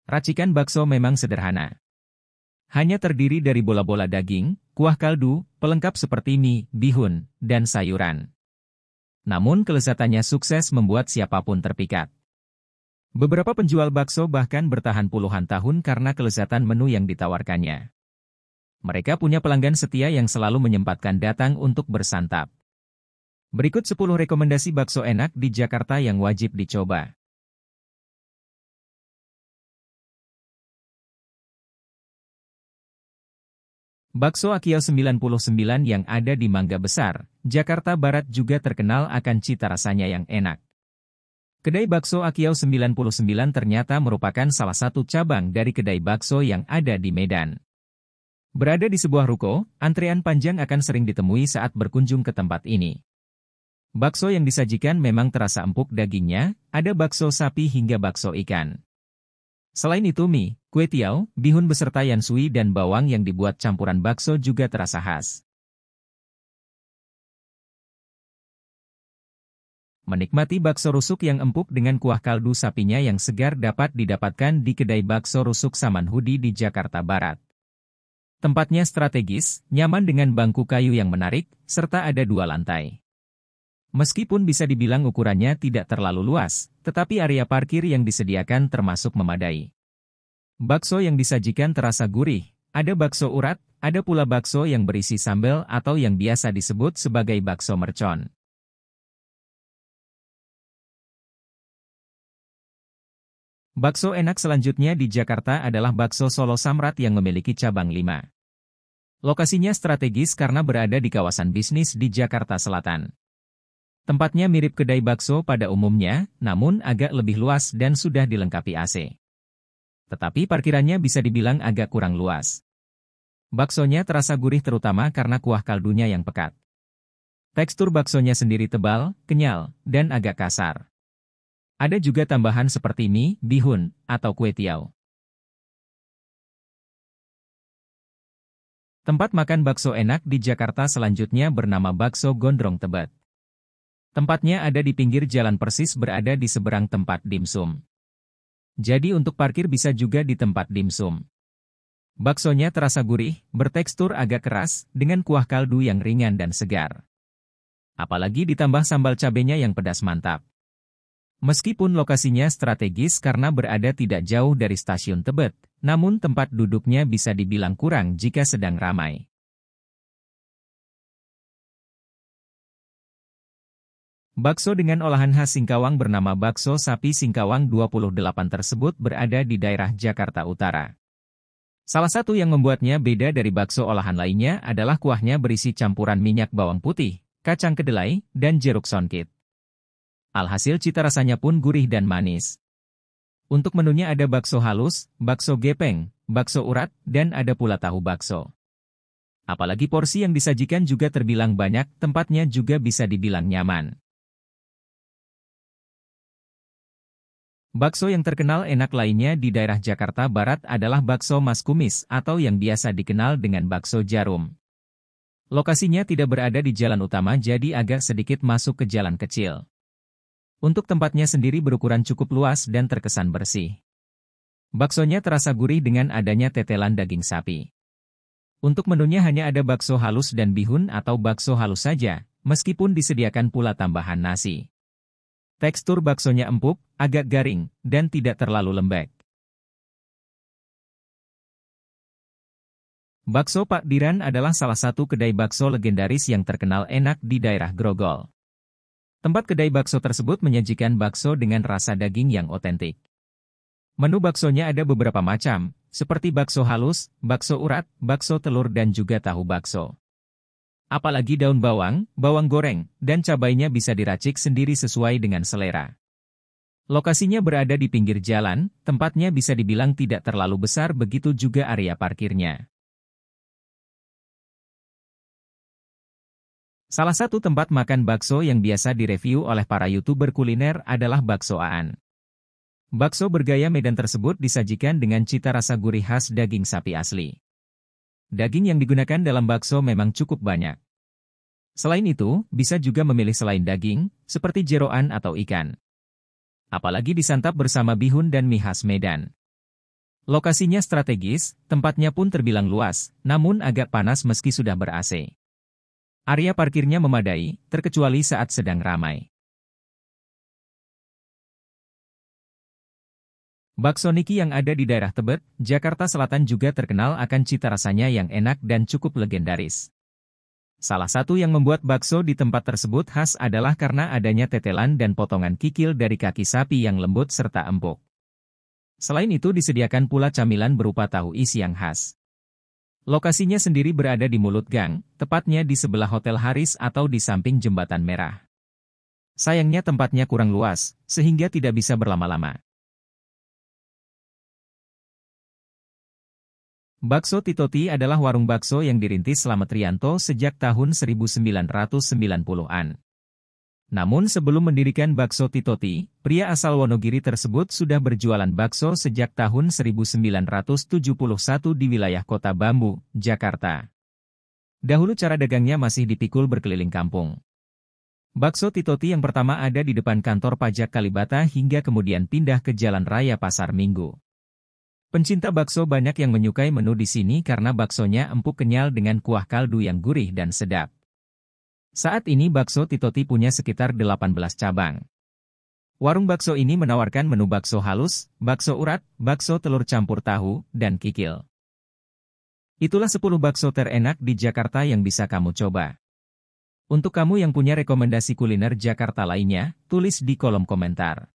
Racikan bakso memang sederhana. Hanya terdiri dari bola-bola daging, kuah kaldu, pelengkap seperti mie, bihun, dan sayuran. Namun kelezatannya sukses membuat siapapun terpikat. Beberapa penjual bakso bahkan bertahan puluhan tahun karena kelezatan menu yang ditawarkannya. Mereka punya pelanggan setia yang selalu menyempatkan datang untuk bersantap. Berikut 10 rekomendasi bakso enak di Jakarta yang wajib dicoba. Bakso Akiau 99 yang ada di Mangga Besar, Jakarta Barat juga terkenal akan cita rasanya yang enak. Kedai bakso Akiau 99 ternyata merupakan salah satu cabang dari kedai bakso yang ada di Medan. Berada di sebuah ruko, antrean panjang akan sering ditemui saat berkunjung ke tempat ini. Bakso yang disajikan memang terasa empuk dagingnya, ada bakso sapi hingga bakso ikan. Selain itu mie, kue tiaw, bihun beserta yansui dan bawang yang dibuat campuran bakso juga terasa khas. Menikmati bakso rusuk yang empuk dengan kuah kaldu sapinya yang segar dapat didapatkan di kedai bakso rusuk Samanhudi di Jakarta Barat. Tempatnya strategis, nyaman dengan bangku kayu yang menarik, serta ada 2 lantai. Meskipun bisa dibilang ukurannya tidak terlalu luas, tetapi area parkir yang disediakan termasuk memadai. Bakso yang disajikan terasa gurih, ada bakso urat, ada pula bakso yang berisi sambal atau yang biasa disebut sebagai bakso mercon. Bakso enak selanjutnya di Jakarta adalah bakso Solo Samrat yang memiliki cabang 5. Lokasinya strategis karena berada di kawasan bisnis di Jakarta Selatan. Tempatnya mirip kedai bakso pada umumnya, namun agak lebih luas dan sudah dilengkapi AC. Tetapi parkirannya bisa dibilang agak kurang luas. Baksonya terasa gurih terutama karena kuah kaldunya yang pekat. Tekstur baksonya sendiri tebal, kenyal, dan agak kasar. Ada juga tambahan seperti mie, bihun, atau kue tiaw. Tempat makan bakso enak di Jakarta selanjutnya bernama Bakso Gondrong Tebet. Tempatnya ada di pinggir jalan persis berada di seberang tempat dimsum. Jadi untuk parkir bisa juga di tempat dimsum. Baksonya terasa gurih, bertekstur agak keras, dengan kuah kaldu yang ringan dan segar. Apalagi ditambah sambal cabenya yang pedas mantap. Meskipun lokasinya strategis karena berada tidak jauh dari stasiun Tebet, namun tempat duduknya bisa dibilang kurang jika sedang ramai. Bakso dengan olahan khas Singkawang bernama Bakso Sapi Singkawang 28 tersebut berada di daerah Jakarta Utara. Salah satu yang membuatnya beda dari bakso olahan lainnya adalah kuahnya berisi campuran minyak bawang putih, kacang kedelai, dan jeruk songkit. Alhasil cita rasanya pun gurih dan manis. Untuk menunya ada bakso halus, bakso gepeng, bakso urat, dan ada pula tahu bakso. Apalagi porsi yang disajikan juga terbilang banyak, tempatnya juga bisa dibilang nyaman. Bakso yang terkenal enak lainnya di daerah Jakarta Barat adalah bakso Mas Kumis atau yang biasa dikenal dengan bakso jarum. Lokasinya tidak berada di jalan utama jadi agak sedikit masuk ke jalan kecil. Untuk tempatnya sendiri berukuran cukup luas dan terkesan bersih. Baksonya terasa gurih dengan adanya tetelan daging sapi. Untuk menunya hanya ada bakso halus dan bihun atau bakso halus saja, meskipun disediakan pula tambahan nasi. Tekstur baksonya empuk, agak garing, dan tidak terlalu lembek. Bakso Pak Diran adalah salah satu kedai bakso legendaris yang terkenal enak di daerah Grogol. Tempat kedai bakso tersebut menyajikan bakso dengan rasa daging yang otentik. Menu baksonya ada beberapa macam, seperti bakso halus, bakso urat, bakso telur dan juga tahu bakso. Apalagi daun bawang, bawang goreng, dan cabainya bisa diracik sendiri sesuai dengan selera. Lokasinya berada di pinggir jalan, tempatnya bisa dibilang tidak terlalu besar begitu juga area parkirnya. Salah satu tempat makan bakso yang biasa direview oleh para YouTuber kuliner adalah Bakso Aan. Bakso bergaya Medan tersebut disajikan dengan cita rasa gurih khas daging sapi asli. Daging yang digunakan dalam bakso memang cukup banyak. Selain itu, bisa juga memilih selain daging, seperti jeroan atau ikan. Apalagi disantap bersama bihun dan mie khas Medan. Lokasinya strategis, tempatnya pun terbilang luas, namun agak panas meski sudah ber-AC. Area parkirnya memadai, terkecuali saat sedang ramai. Bakso Niki yang ada di daerah Tebet, Jakarta Selatan juga terkenal akan cita rasanya yang enak dan cukup legendaris. Salah satu yang membuat bakso di tempat tersebut khas adalah karena adanya tetelan dan potongan kikil dari kaki sapi yang lembut serta empuk. Selain itu disediakan pula camilan berupa tahu isi yang khas. Lokasinya sendiri berada di mulut gang, tepatnya di sebelah Hotel Haris atau di samping Jembatan Merah. Sayangnya tempatnya kurang luas, sehingga tidak bisa berlama-lama. Bakso Titoti adalah warung bakso yang dirintis Slamet Rianto sejak tahun 1990-an. Namun sebelum mendirikan Bakso Titoti, pria asal Wonogiri tersebut sudah berjualan bakso sejak tahun 1971 di wilayah Kota Bambu, Jakarta. Dahulu cara dagangnya masih dipikul berkeliling kampung. Bakso Titoti yang pertama ada di depan kantor pajak Kalibata hingga kemudian pindah ke Jalan Raya Pasar Minggu. Pencinta bakso banyak yang menyukai menu di sini karena baksonya empuk kenyal dengan kuah kaldu yang gurih dan sedap. Saat ini Bakso Titoti punya sekitar 18 cabang. Warung bakso ini menawarkan menu bakso halus, bakso urat, bakso telur campur tahu, dan kikil. Itulah 10 bakso terenak di Jakarta yang bisa kamu coba. Untuk kamu yang punya rekomendasi kuliner Jakarta lainnya, tulis di kolom komentar.